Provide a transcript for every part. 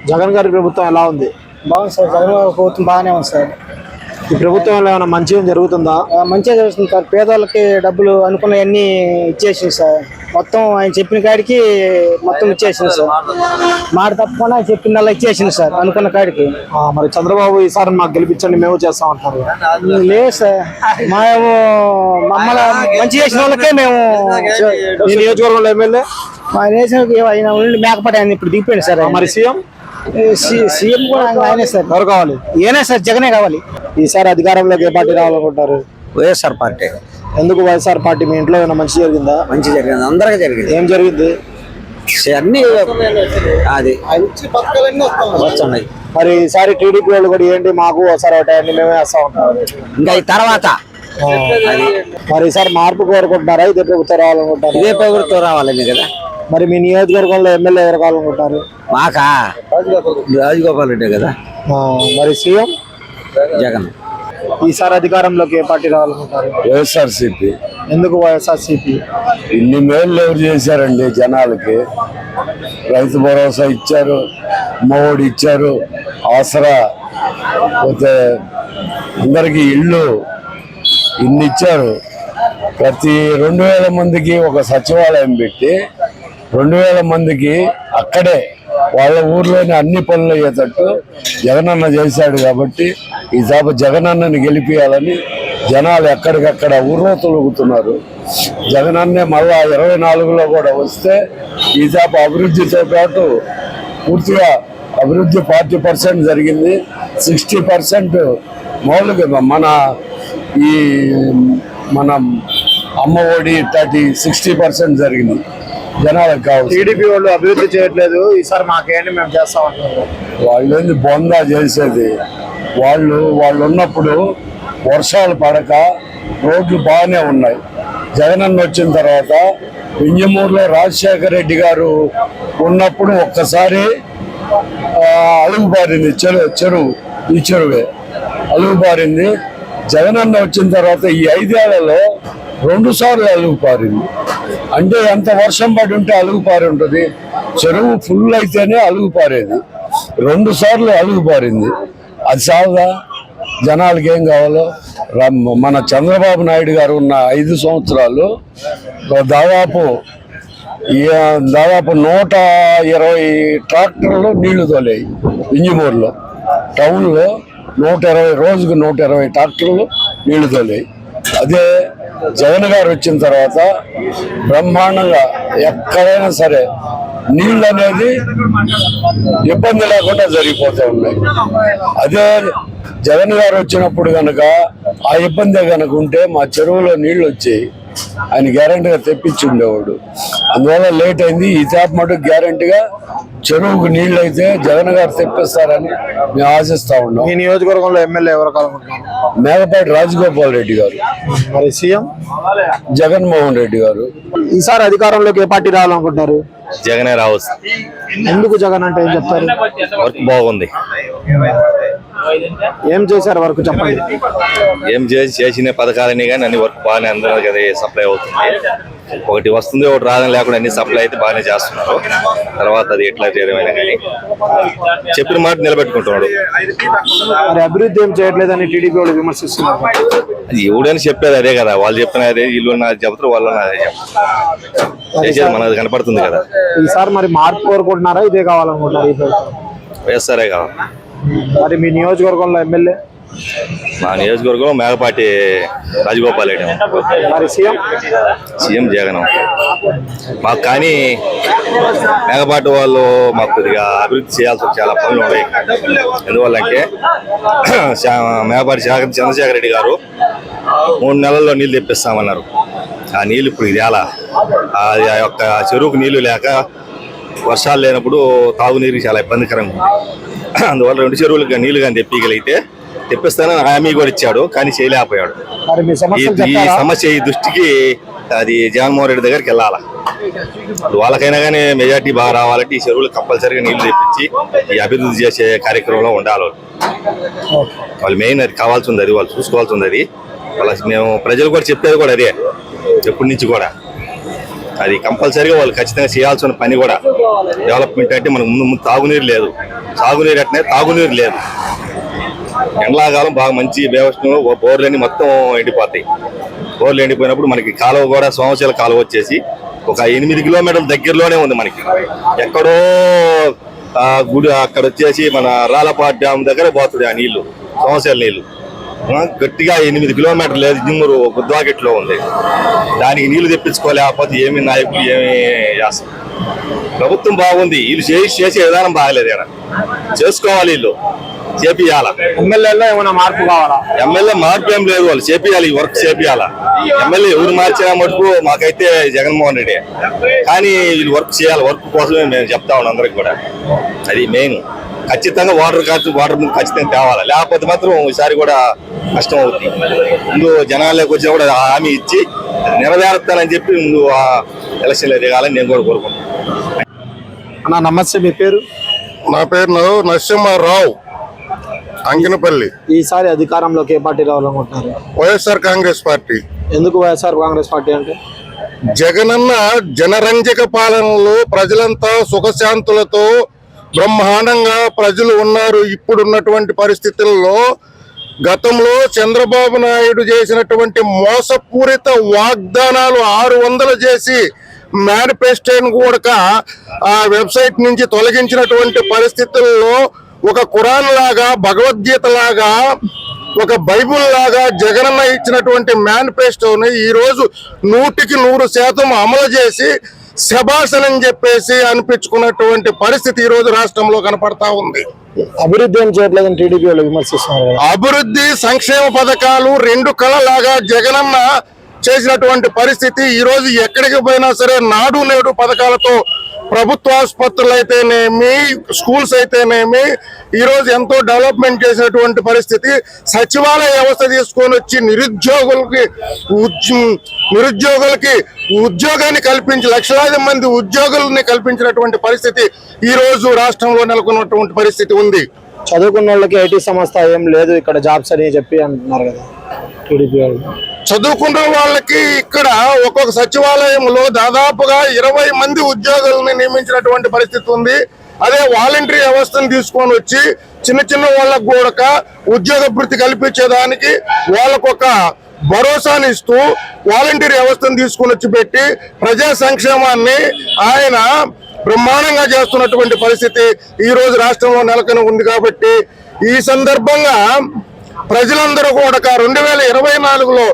జగన్ గారి ప్రభుత్వం ఎలా ఉంది? బాగుంది సార్. జగన్ గారి ప్రభుత్వం బాగానే ఉంది సార్. ఈ ప్రభుత్వంలో ఏమైనా మంచిగా జరుగుతుందా? మంచిగా జరుగుతుంది సార్. పేదవాళ్ళకి డబ్బులు అనుకున్నవన్నీ ఇచ్చేసింది సార్. మొత్తం ఆయన చెప్పిన కాడికి మొత్తం ఇచ్చేసింది సార్. మాట తప్పకుండా ఆయన చెప్పిన ఇచ్చేసింది సార్ అనుకున్న కాడికి. మరి చంద్రబాబు ఈసారి మాకు గెలిపించండి మేము చేస్తామంటారు. లేదు సార్, మమ్మల్ని మంచి చేసిన వాళ్ళకే మేము. ఈ నియోజకవర్గంలో ఎమ్మెల్యే మా నియోజకవర్గం ఆయన మేకపాటి ఆయన ఇప్పుడు దిగిపోయింది సార్. మరి సీఎం కూడా ఆయనే సార్. ఎవరు కావాలి? ఏనే సార్, జగనే కావాలి. ఈసారి అధికారంలోకి ఏ పార్టీ రావాలనుకుంటారు? వైఎస్ఆర్ పార్టీ. ఎందుకు వైఎస్ఆర్ పార్టీ? మీ ఇంట్లో ఏమైనా మంచి జరిగిందా? మంచి జరిగింది, అందరికీ జరిగింది. ఏం జరిగింది? అన్ని అది వస్తున్నాయి. మరి ఈసారి టీడీపీ వాళ్ళు కూడా ఏంటి మాకు ఒకసారి ఒకటి మేమే వేస్తా ఉంటాం ఇంకా ఈ తర్వాత. మరి ఈసారి మార్పు కోరుకుంటున్నారా? ఇదే ప్రభుత్వం రావాలనుకుంటారు? ఇదే ప్రభుత్వం రావాలని కదా. మరి మీ నియోజకవర్గంలో ఎమ్మెల్యే ఎవరు కావాలనుకుంటారు? మాకా రాజగోపాల్ రెడ్డి కదా. మరి సీఎం జగన్. ఈసారి అధికారంలోకి ఏ పార్టీ రావాలనుకుంటారు? వైఎస్ఆర్సీపీ. ఎందుకు వైఎస్ఆర్సీపీ? ఇన్ని మేళ్ళు ఎవరు చేశారండి జనాలకి? రైతు భరోసా ఇచ్చారు, అమ్మఒడి ఇచ్చారు, ఆసరా, పోతే అందరికీ ఇళ్ళు ఇన్ని ఇచ్చారు. ప్రతి 2000 మందికి ఒక సచివాలయం పెట్టి 2000 మందికి అక్కడే వాళ్ళ ఊర్లోనే అన్ని పనులు అయ్యేటట్టు జగనన్న చేశాడు. కాబట్టి ఈ సాప జగనన్నని గెలిపియాలని జనాలు ఎక్కడికక్కడ ఊర్లో తొలుగుతున్నారు. జగనన్నే మళ్ళా 24లో కూడా వస్తే ఈ సాప అభివృద్ధితో పాటు పూర్తిగా అభివృద్ధి 40% జరిగింది. 60% మౌలిక మన అమ్మఒడి 60% జరిగింది. జనాలకు కావాలి. టీడీపీ వాళ్ళు అభివృద్ధి చేయట్లేదు, ఈసారి మాకేంటి మేము చేస్తామంటారు. వాళ్ళు ఏంది బొందా చేసేది? వాళ్ళు ఉన్నప్పుడు వర్షాలు పడక రోడ్లు బాగానే ఉన్నాయి. జగనన్న వచ్చిన తర్వాత వింజమూరులో రాజశేఖర రెడ్డి గారు ఉన్నప్పుడు ఒక్కసారి అలుగుబారింది చెరువు. ఈ చెరువే అలుగుబారింది. జగనన్న వచ్చిన తర్వాత ఈ 5 ఏళ్లలో 2 సార్లు అలుగుపారింది. అంటే ఎంత వర్షం పడి ఉంటే అలుగుపారి ఉంటుంది? చెరువు ఫుల్ అయితేనే అలుగుపారేది. 2 సార్లు అలుగుపారింది. అది సాగుదా? జనాలకి ఏం కావాలో? మన చంద్రబాబు నాయుడు గారు ఉన్న 5 సంవత్సరాలు దాదాపు 120 ట్రాక్టర్లు నీళ్లు తోలేయి. వింజమూరులో టౌన్లో 120 రోజుకు 120 ట్రాక్టర్లు నీళ్లు తోలేయి. అదే జగన్ గారు వచ్చిన తర్వాత బ్రహ్మాండంగా ఎక్కడైనా సరే నీళ్ళు అనేది ఇబ్బంది లేకుండా జరిగిపోతూ ఉన్నాయి. అదే జగన్ గారు వచ్చినప్పుడు కనుక ఆ ఇబ్బంది కనుక ఉంటే మా చెరువులో నీళ్లు వచ్చాయి, ఆయన గ్యారంటీగా తెప్పించి ఉండేవాడు. అందువల్ల లేట్ అయింది. ఈ చేప మటుకు గ్యారంటీగా చెరువుకు నీళ్ళు అయితే జగన్ గారు తెప్పిస్తారని మేము ఆశిస్తా ఉన్నాం. ఈ నియోజకవర్గంలో ఎమ్మెల్యే ఎవరు కావాలనుకుంటున్నారు? మేకపాటి రాజగోపాల్ రెడ్డి గారు. మరి సీఎం జగన్మోహన్ రెడ్డి గారు. ఈసారి అధికారంలోకి ఏ పార్టీ రావాలనుకుంటున్నారు? జగనే రావచ్చు. ఎందుకు జగన్ అంటే ఏం చెప్తారు? వర్క్ బాగుంది. ఏం చేశారు వర్క్ చెప్పండి. ఏం చేసిన పథకాలని కానీ అన్ని వర్క్ బాగానే అందరూ కదా సప్లై అవుతుంది. ఒకటి వస్తుంది ఒకటి రాదని లేకుండా అన్ని సప్లై అయితే బాగానే చేస్తున్నారు. తర్వాత అది ఎట్లా చేయడమైనా కానీ చెప్పిన మాట నిలబెట్టుకుంటున్నాడు. మరి అభివృద్ధి ఏం చేయట్లేదని టీడీపీ వాళ్ళు విమర్శిస్తున్నారు. అది ఎవడని చెప్పేది అదే కదా. వాళ్ళు చెప్పిన అదే, వీళ్ళు చెప్తారు, వాళ్ళు అదే చెప్తారు. మనది కనపడుతుంది కదా. ఈసారి మరి మార్పు కోరుకుంటున్నారా ఇదే కావాలనుకుంటున్నారు? వేస్తారే కావాలి. మరి మీ నియోజకవర్గంలో ఎమ్మెల్యే? మా నియోజకవర్గం మేకపాటి రాజగోపాల్ రెడ్డి. మరి సీఎం జగన్. మాకు కానీ మేకపాటి వాళ్ళు మాకు కొద్దిగా అభివృద్ధి చేయాల్సి చాలా పనులు ఉన్నాయి. ఎందువల్లంటే మేకపాటి చంద్రశేఖర రెడ్డి గారు 3 నెలల్లో నీళ్ళు తెప్పిస్తామన్నారు. ఆ నీళ్ళు ఇప్పుడు ఇది ఎలా ఆ యొక్క చెరువుకు నీళ్లు లేక వర్షాలు లేనప్పుడు తాగునీరుకి చాలా ఇబ్బందికరంగా ఉంది. అందువల్ల 2 చెరువులకు నీళ్లు కానీ తెప్పిస్తానని హామీ కూడా ఇచ్చాడు, కానీ చేయలేకపోయాడు. ఈ సమస్య ఈ దృష్టికి అది జగన్మోహన్ రెడ్డి దగ్గరికి వెళ్ళాలా. వాళ్ళకైనా కానీ మెజార్టీ బాగా రావాలంటే ఈ చెరువులు కంపల్సరీగా నీళ్లు తెప్పించి ఈ అభివృద్ధి చేసే కార్యక్రమంలో ఉండాలి. వాళ్ళు మెయిన్ అది కావాల్సి ఉంది, అది వాళ్ళు చూసుకోవాల్సి ఉంది. అది వాళ్ళకి మేము ప్రజలు కూడా చెప్పేది కూడా అదే ఎప్పటి నుంచి కూడా. అది కంపల్సరీగా వాళ్ళు ఖచ్చితంగా చేయాల్సిన పని కూడా. డెవలప్మెంట్ అంటే మనకు ముందు తాగునీరు లేదు, సాగునీరు అంటే తాగునీరు లేదు. ఎండాకాలం బాగా మంచి వ్యవస్థలో బోర్లన్నీ మొత్తం ఎండిపోతాయి. బోర్లు ఎండిపోయినప్పుడు మనకి కాలువ కూడా సోమశీల కాలువ వచ్చేసి ఒక 8 కిలోమీటర్ల దగ్గరలోనే ఉంది మనకి. ఎక్కడో గుడి అక్కడ వచ్చేసి మన రాళ్ళపాటి డ్యామ్ దగ్గర పోతుంది ఆ నీళ్లు, సోమశీల నీళ్లు. గట్టిగా 8 కిలోమీటర్లు లేదు, జిమ్మూరు బుద్వాకెట్లో ఉంది. దానికి నీళ్లు తెప్పించుకోలేకపోతే ఏమి నాయకులు ఏమి చేస్తారు. ప్రభుత్వం బాగుంది, వీళ్ళు చేసే విధానం బాగలేదు. ఇక్కడ చేసుకోవాలి, వీళ్ళు చేపియాల. ఎమ్మెల్యేలో ఏమైనా మార్పు కావాలా? ఎమ్మెల్యే మార్పు ఏం లేదు, వాళ్ళు చేపియాలి, ఈ వర్క్ చేపియాలా. ఎమ్మెల్యే ఎవరు మార్చినా మటుకు మాకైతే జగన్మోహన్ రెడ్డి. కానీ వీళ్ళు వర్క్ చేయాలి, వర్క్ కోసమే మేము చెప్తా ఉన్నాం అందరికి కూడా. అది మెయిన్. ఖచ్చితంగా వాటర్ ఖచ్చితంగా తేవాలి, లేకపోతే మాత్రం ఈసారి కూడా కష్టం అవుతుంది. ముందు జనాల్లోకి వచ్చినా కూడా హామీ ఇచ్చి నెరవేరుతానని చెప్పి ముందు ఎలక్షన్లో దిగాలని నేను కూడా కోరుకుంటున్నాను. అన్న నమస్తే, మీ పేరు? నా పేరు నరసింహారావు, అంకినపల్లి. ఈసారి అధికారంలోకి ఏ పార్టీ రావాలనుకుంటున్నారు? వైఎస్ఆర్ కాంగ్రెస్ పార్టీ. ఎందుకు వైఎస్ఆర్ కాంగ్రెస్ పార్టీ అంటే? జగనన్న జనరంజక పాలనలో ప్రజలంతా సుఖశాంతులతో బ్రహ్మాండంగా ప్రజలు ఉన్నారు. ఇప్పుడున్నటువంటి పరిస్థితుల్లో గతంలో చంద్రబాబు నాయుడు చేసినటువంటి మోసపూరిత వాగ్దానాలు 600 చేసి మేనిఫెస్టోను కూడా ఆ వెబ్సైట్ నుంచి తొలగించినటువంటి పరిస్థితుల్లో ఒక ఖురాన్ లాగా, భగవద్గీత లాగా, ఒక బైబుల్ లాగా జగనన్న ఇచ్చినటువంటి మేనిఫెస్టోని ఈరోజు 100% అమలు చేసి శభాసనని చెప్పేసి అనిపించుకున్నటువంటి పరిస్థితి ఈ రోజు రాష్ట్రంలో కనపడతా ఉంది. అభివృద్ధి ఏం చేయట్లేదని టీడీపీ వాళ్ళు విమర్శిస్తున్నారు. అభివృద్ధి సంక్షేమ పథకాలు 2 కళలాగా జగనన్న చేసినటువంటి పరిస్థితి. ఈ రోజు ఎక్కడికి పోయినా సరే నాడు నేడు పథకాలతో ప్రభుత్వ ఆసుపత్రులు అయితేనేమి, స్కూల్స్ అయితేనేమి ఈ రోజు ఎంతో డెవలప్మెంట్ చేసినటువంటి పరిస్థితి. సచివాలయ వ్యవస్థ తీసుకొని వచ్చి నిరుద్యోగులకి ఉద్యోగాన్ని కల్పించి లక్షలాది మంది ఉద్యోగుల్ని కల్పించినటువంటి పరిస్థితి ఈ రోజు రాష్ట్రంలో నెలకొన్నటువంటి పరిస్థితి ఉంది. చదువుకున్న వాళ్ళకి ఐటీ సంస్థ ఏం లేదు ఇక్కడ జాబ్స్ అని చెప్పి అంటున్నారు కదా టీడీపీ వాళ్ళు. చదువుకున్న వాళ్ళకి ఇక్కడ ఒక్కొక్క సచివాలయంలో దాదాపుగా 20 మంది ఉద్యోగులను నియమించినటువంటి పరిస్థితి ఉంది. అదే వాలంటరీ వ్యవస్థను తీసుకొని వచ్చి చిన్న వాళ్ళకు కూడా ఉద్యోగ భృతి కల్పించేదానికి వాళ్ళకొక భరోసాని ఇస్తూ వాలంటరీ వ్యవస్థను తీసుకొని వచ్చి పెట్టి ప్రజా సంక్షేమాన్ని ఆయన బ్రహ్మాండంగా చేస్తున్నటువంటి పరిస్థితి ఈ రోజు రాష్ట్రంలో నెలకొని ఉంది. కాబట్టి ఈ సందర్భంగా ప్రజలందరూ కూడా 2024లో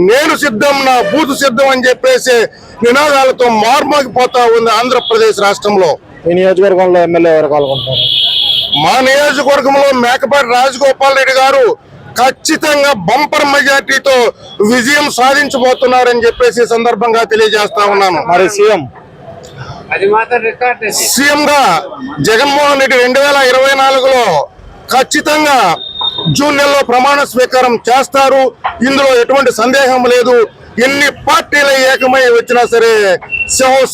నేను సిద్ధం, నా బూతు సిద్ధం అని చెప్పేసి నినాదాలతో మార్మోగిపోతా ఉంది ఆంధ్రప్రదేశ్ రాష్ట్రంలో. ఈ నియోజకవర్గంలో ఎమ్మెల్యే ఎవరు కావాలనుకుంటున్నారు? మా నియోజకవర్గంలో మేకపాటి రాజగోపాల్ రెడ్డి గారు ఖచ్చితంగా బంపర్ మెజార్టీతో విజయం సాధించబోతున్నారని చెప్పేసి సందర్భంగా తెలియజేస్తా ఉన్నాను. మరి సీఎం గా జగన్మోహన్ రెడ్డి 2024లో ఖచ్చితంగా జూన్ నెలలో ప్రమాణ స్వీకారం చేస్తారు. ఇందులో ఎటువంటి సందేహం లేదు. ఎన్ని పార్టీలు ఏకమై వచ్చినా సరే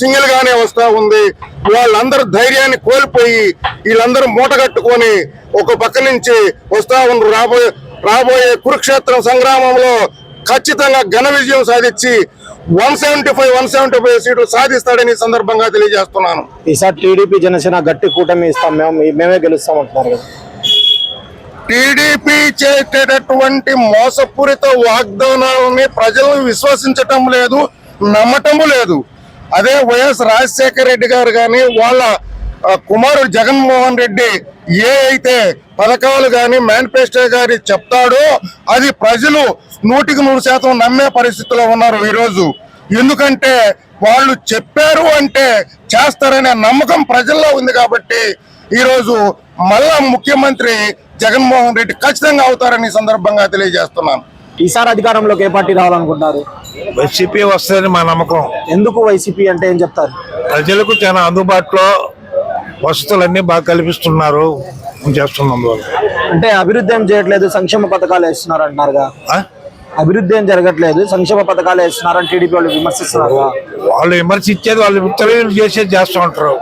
సింగిల్ గానే వస్తా ఉంది. వాళ్ళందరూ ధైర్యాన్ని కోల్పోయి వీళ్ళందరూ మూటగట్టుకొని ఒక పక్క నుంచి వస్తా ఉన్నారు. రాబోయే కురుక్షేత్రం సంగ్రామంలో ఖచ్చితంగా ఘన విజయం సాధించి 175 సీట్లు సాధిస్తాడని సందర్భంగా తెలియజేస్తున్నాను. ఈసారి టీడీపీ జనసేన గట్టి కూటమి ఇస్తాం, మేమే గెలుస్తామంటున్నారు కదా. టీడీపీ చేసేటటువంటి మోసపూరిత వాగ్దానాలని ప్రజలు విశ్వసించటం లేదు, నమ్మటము లేదు. అదే వైఎస్ రాజశేఖర రెడ్డి గారు కానీ వాళ్ళ కుమారుడు జగన్మోహన్ రెడ్డి ఏ అయితే పథకాలు కానీ మేనిఫెస్టో గాని చెప్తాడో అది ప్రజలు 100% నమ్మే పరిస్థితిలో ఉన్నారు ఈరోజు. ఎందుకంటే వాళ్ళు చెప్పారు అంటే చేస్తారనే నమ్మకం ప్రజల్లో ఉంది. కాబట్టి ఈరోజు మళ్ళా ముఖ్యమంత్రి జగన్మోహన్ రెడ్డి ఖచ్చితంగా అవుతారని సందర్భంగా తెలియజేస్తున్నాను. ఈసారి అధికారంలోకి ఏ పార్టీ రావాలనుకుంటున్నారు? వైసీపీ వస్తుందని మా నమ్మకం. ఎందుకు వైసీపీ అంటే ఏం చెప్తారు? ప్రజలకు చాలా అందుబాటులో వసతులన్నీ బాగా కల్పిస్తున్నారు, చేస్తున్నాం. అంటే అభివృద్ధి ఏం చేయట్లేదు, సంక్షేమ పథకాలు వేస్తున్నారు అంటున్నారుగా. అభివృద్ధి ఏం జరగట్లేదు, సంక్షేమ పథకాలు వేస్తున్నారని టీడీపీ వాళ్ళు విమర్శిస్తున్నారు. వాళ్ళు విమర్శించేది వాళ్ళు చేసేది చేస్తూ ఉంటారు.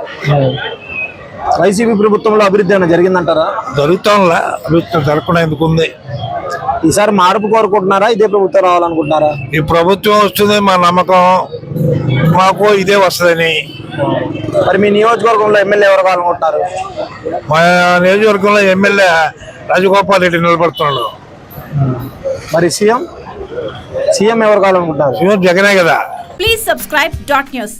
వైసీపీ ప్రభుత్వంలో అభివృద్ధి ఏమైనా జరిగిందంటారా? జరుగుతాంలా, అభివృద్ధి జరగకుండా ఎందుకు ఉంది. ఈసారి మార్పు కోరుకుంటున్నారా, ఇదే ప్రభుత్వం రావాలనుకుంటున్నారా? ఈ ప్రభుత్వం వస్తుంది మా నమ్మకం. మాకు ఇదే వస్తుందని. మరి మీ నియోజకవర్గంలో ఎమ్మెల్యే ఎవరు కావాలనుకుంటున్నారు? మా నియోజకవర్గంలో ఎమ్మెల్యే రాజగోపాల్ రెడ్డి నిలబడుతున్నాడు. మరి సీఎం ఎవరు కావాలనుకుంటున్నారు? జగనే కదా. Please subscribe Dot News.